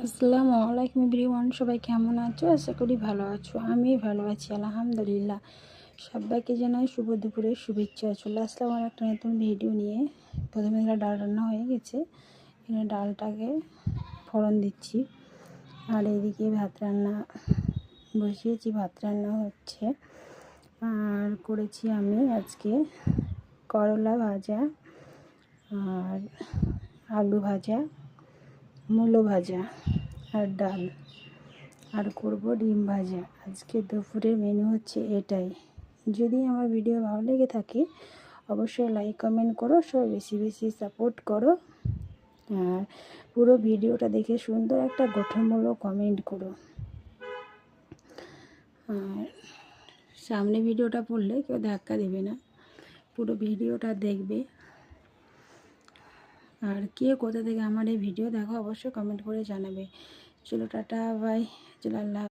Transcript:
আসসালামু আলাইকুম এভরিওয়ান, সবাই কেমন আছো? আশা করি ভালো আছো। আমি ভালো আছি আলহামদুলিল্লাহ। সবাইকে জানাই শুভ দুপুরের শুভেচ্ছা। চলে আসলাম আর একটা নতুন ভিডিও নিয়ে। প্রথমে ডাল রান্না হয়ে গেছে, এখানে ডালটাকে ফোড়ন দিচ্ছি। আর এদিকে ভাত রান্না বসিয়েছি, ভাত রান্না হচ্ছে। আর করেছি আমি আজকে করলা ভাজা আর আলু ভাজা, মূলো ভাজা আর ডাল, আর করব ডিম ভাজা। আজকে দুপুরের মেনু হচ্ছে এটাই। যদি আমার ভিডিও ভালো লেগে থাকে অবশ্যই লাইক কমেন্ট করো, সব বেশি বেশি সাপোর্ট করো। আর পুরো ভিডিওটা দেখে সুন্দর একটা গঠনমূলক কমেন্ট করো। আর সামনে ভিডিওটা পড়লে কেউ ধাক্কা দেবে না, পুরো ভিডিওটা দেখবে। আর কে কোথা থেকে আমার এই ভিডিও দেখো অবশ্যই কমেন্ট করে জানাবে। চলো টাটা বাই, চলো আল্লাহ।